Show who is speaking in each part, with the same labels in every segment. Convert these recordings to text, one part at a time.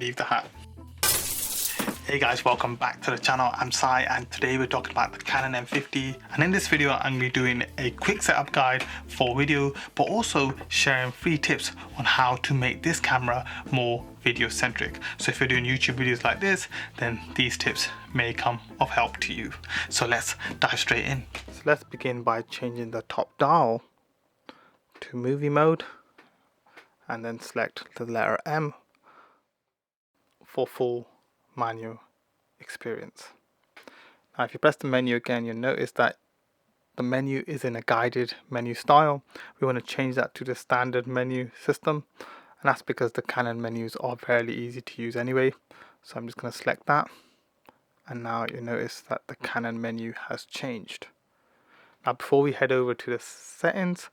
Speaker 1: leave the hat. Hey guys, welcome back to the channel. I'm Sai and today we're talking about the Canon M50, and in this video I'm going to be doing a quick setup guide for video, but also sharing free tips on how to make this camera more video centric. So if you're doing YouTube videos like this, then these tips may come of help to you. So let's dive straight in. So let's begin by changing the top dial to movie mode and then select the letter M for full manual experience. Now if you press the menu again, you'll notice that the menu is in a guided menu style. We want to change that to the standard menu system, and that's because the Canon menus are fairly easy to use anyway. So I'm just going to select that, and now you'll notice that the Canon menu has changed. Now before we head over to the settings,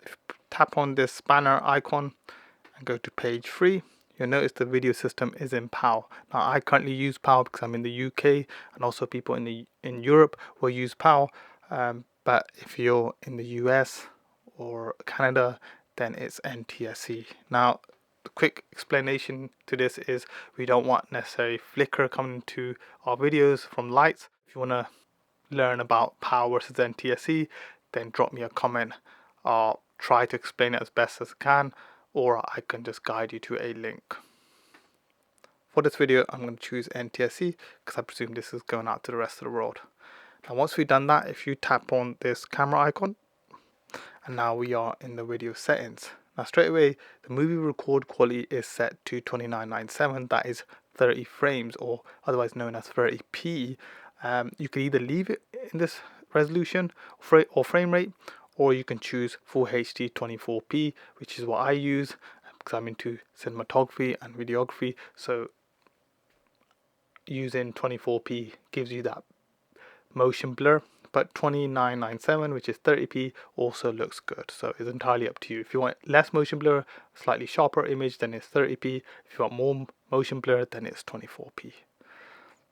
Speaker 1: if you tap on this banner icon and go to page 3, you'll notice the video system is in PAL. Now I currently use PAL because I'm in the UK, and also people in Europe will use PAL. But if you're in the US or Canada, then it's NTSC. Now the quick explanation to this is we don't want necessarily flicker coming into our videos from lights. If you want to learn about PAL versus NTSC, then drop me a comment. I'll try to explain it as best as I can, or I can just guide you to a link. For this video, I'm going to choose NTSC because I presume this is going out to the rest of the world. Now once we've done that, if you tap on this camera icon, and now we are in the video settings. Now straight away, the movie record quality is set to 2997, that is 30 frames, or otherwise known as 30p. You can either leave it in this resolution or frame rate, or you can choose Full HD 24p, which is what I use because I'm into cinematography and videography. So using 24p gives you that motion blur, but 2997, which is 30p, also looks good. So it's entirely up to you. If you want less motion blur, slightly sharper image, then it's 30p. If you want more motion blur, then it's 24p.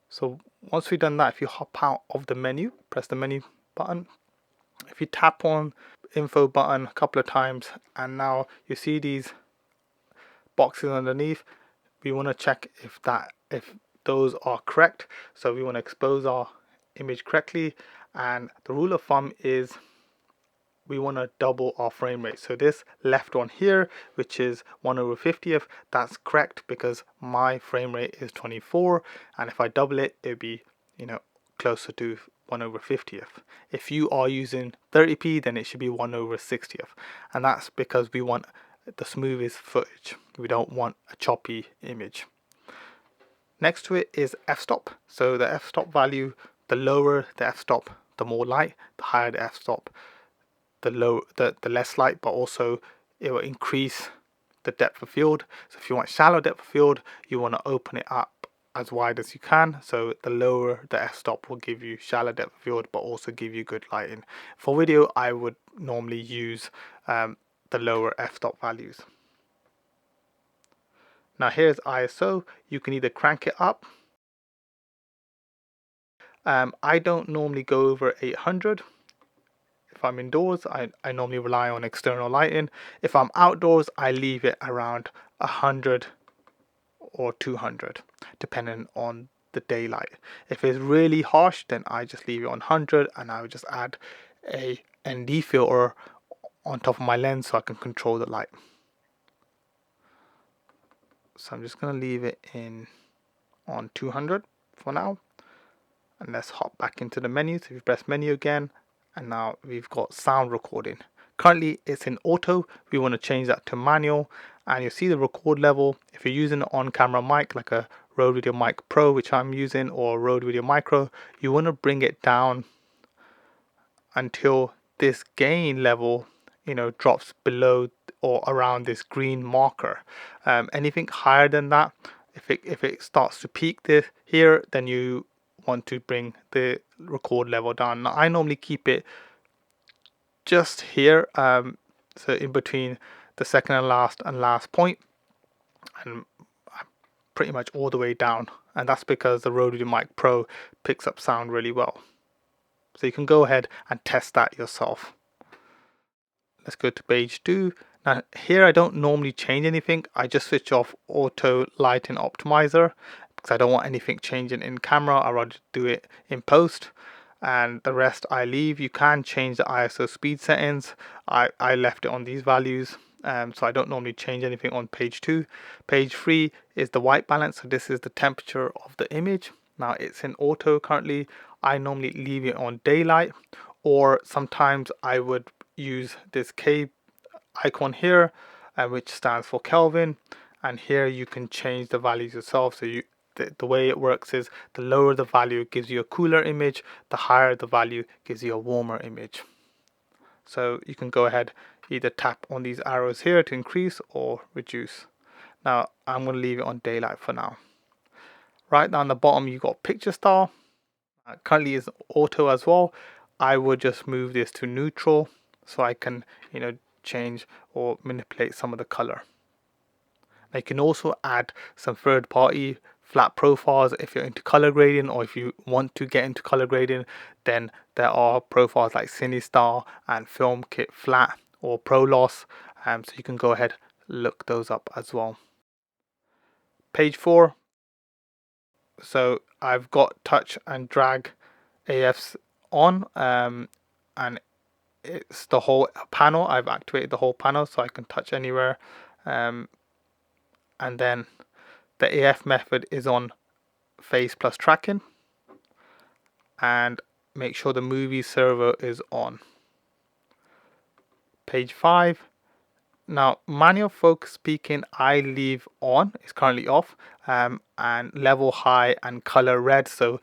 Speaker 1: So once we've done that, if you hop out of the menu, press the menu button. If you tap on info button a couple of times, and now you see these boxes underneath, we want to check if those are correct. So we want to expose our image correctly, and the rule of thumb is we want to double our frame rate. So this left one here, which is 1/50th, that's correct because my frame rate is 24, and if I double it, it'd be, closer to 1/50th. If you are using 30p, then it should be 1/60th, and that's because we want the smoothest footage. We don't want a choppy image. Next to it is f-stop. So the f-stop value, the lower the f-stop, the more light. The higher the f-stop, the less light, but also it will increase the depth of field. So if you want shallow depth of field, you want to open it up as wide as you can. So the lower the f-stop will give you shallow depth of field, but also give you good lighting. For video, I would normally use the lower f-stop values. Now here's ISO. You can either crank it up. I don't normally go over 800. If I'm indoors, I normally rely on external lighting. If I'm outdoors, I leave it around 100 or 200, depending on the daylight. If it's really harsh, then I just leave it on 100, and I would just add a ND filter on top of my lens so I can control the light. So I'm just going to leave it on 200 for now, and let's hop back into the menu. So if you press menu again, and now we've got sound recording. Currently it's in auto. We want to change that to manual, and you'll see the record level. If you're using an on-camera mic like a Rode Video Mic Pro, which I'm using, or Rode Video Micro, you want to bring it down until this gain level drops below or around this green marker. Anything higher than that, if it starts to peak here, then you want to bring the record level down. Now I normally keep it just here, so in between the second and last point, and pretty much all the way down, and that's because the Rode Video Mic Pro picks up sound really well. So you can go ahead and test that yourself. let's go to page 2. Now here I don't normally change anything. I just switch off auto lighting optimizer because I don't want anything changing in camera. I rather do it in post, and the rest I leave. You can change the ISO speed settings. I left it on these values, so I don't normally change anything on page 2. Page 3 is the white balance, so this is the temperature of the image. Now it's in auto currently. I normally leave it on daylight, or sometimes I would use this K icon here, which stands for Kelvin, and here you can change the values yourself. So the way it works is the lower the value gives you a cooler image, the higher the value gives you a warmer image. So you can go ahead, either tap on these arrows here to increase or reduce. Now I'm going to leave it on daylight for now. Right down the bottom you got picture style. Currently is auto as well. I would just move this to neutral so I can, change or manipulate some of the color. Now you can also add some third-party flat profiles if you're into color grading, or if you want to get into color grading, then there are profiles like CineStar and FilmKit Flat or ProLoss, so you can go ahead look those up as well. Page 4. So I've got touch and drag AFs on, and it's the whole panel. I've activated the whole panel so I can touch anywhere, and then the AF method is on face plus tracking, and make sure the movie server is on. Page 5. Now manual focus peaking I leave on, it's currently off, and level high and color red. So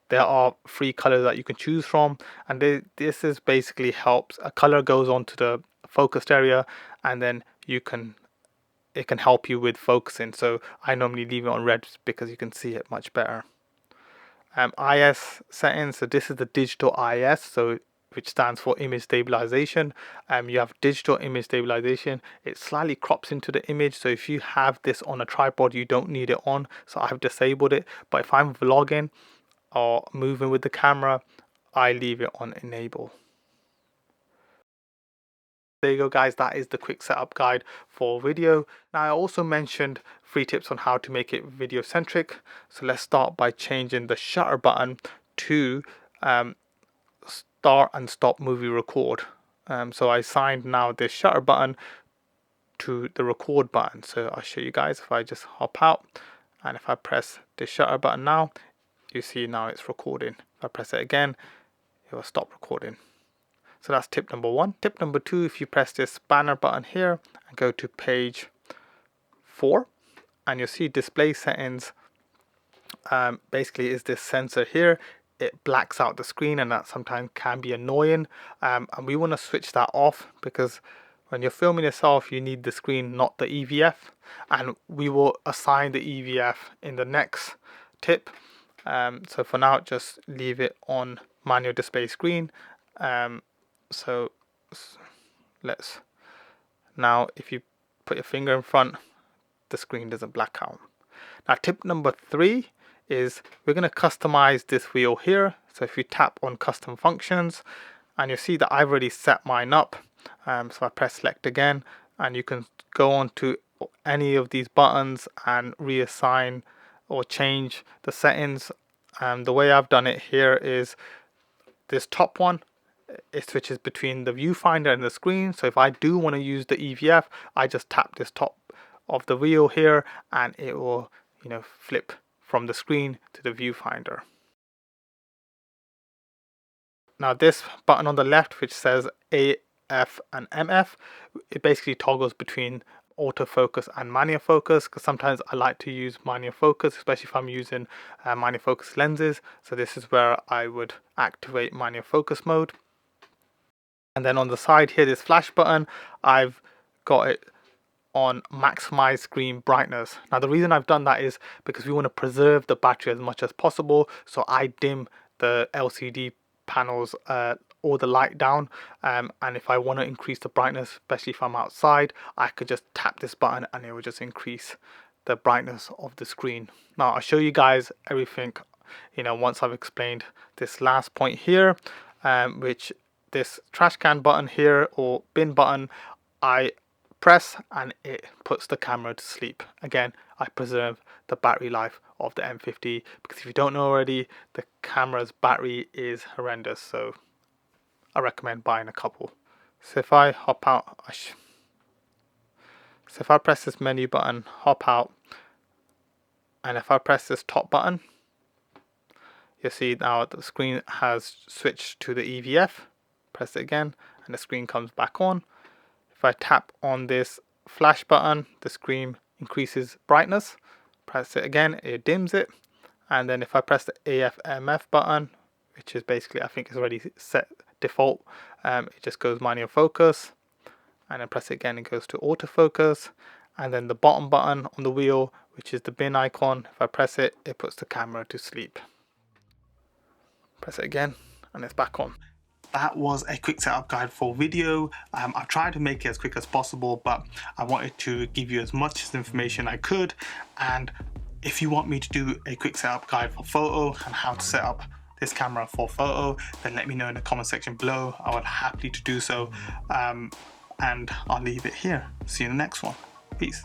Speaker 1: there are 3 colors that you can choose from, and this is basically helps a color goes onto the focused area, and then it can help you with focusing. So I normally leave it on red because you can see it much better. IS settings, so this is the digital IS, so which stands for image stabilization. You have digital image stabilization. It slightly crops into the image, so if you have this on a tripod you don't need it on, so I've disabled it. But if I'm vlogging or moving with the camera, I leave it on enable. There you go guys, that is the quick setup guide for video. Now I also mentioned 3 tips on how to make it video centric. So let's start by changing the shutter button to start and stop movie record. So I assigned now this shutter button to the record button. So I'll show you guys if I just hop out, and if I press the shutter button now, you see now it's recording. If I press it again, it will stop recording. So that's tip number 1. Tip number 2, if you press this banner button here and go to page 4, and you'll see display settings, basically is this sensor here. It blacks out the screen, and that sometimes can be annoying, and we want to switch that off, because when you're filming yourself you need the screen, not the EVF, and we will assign the EVF in the next tip. So for now just leave it on manual display screen. So let's, now if you put your finger in front, the screen doesn't black out. Now tip number 3 is we're going to customize this wheel here. So if you tap on custom functions, and you'll see that I've already set mine up, so I press select again, and you can go on to any of these buttons and reassign or change the settings. The way I've done it here is this top one, it switches between the viewfinder and the screen. So if I do want to use the EVF, I just tap this top of the wheel here, and it will flip from the screen to the viewfinder. Now this button on the left, which says AF and MF, it basically toggles between autofocus and manual focus, because sometimes I like to use manual focus, especially if I'm using manual focus lenses. So this is where I would activate manual focus mode. And then on the side here, this flash button, I've got it on maximize screen brightness. Now the reason I've done that is because we want to preserve the battery as much as possible, so I dim the LCD panels or the light down, and if I want to increase the brightness, especially if I'm outside, I could just tap this button and it will just increase the brightness of the screen. Now I'll show you guys everything once I've explained this last point here, which this trash can button here or bin button, I press and it puts the camera to sleep. Again, I preserve the battery life of the M50 because if you don't know already, the camera's battery is horrendous, so I recommend buying a couple. So if I hop out, so if I press this menu button, hop out, and if I press this top button, you'll see now the screen has switched to the EVF. Press it again and the screen comes back on. If I tap on this flash button, the screen increases brightness. Press it again, it dims it. And then if I press the AFMF button, which is basically, I think it's already set default, it just goes manual focus. And then press it again, it goes to autofocus. And then the bottom button on the wheel, which is the bin icon, if I press it, it puts the camera to sleep. Press it again and it's back on. That was a quick setup guide for video. I've tried to make it as quick as possible, but I wanted to give you as much information I could. And if you want me to do a quick setup guide for photo and how to set up this camera for photo, then let me know in the comment section below. I would happily to do so. And I'll leave it here. See you in the next one. Peace.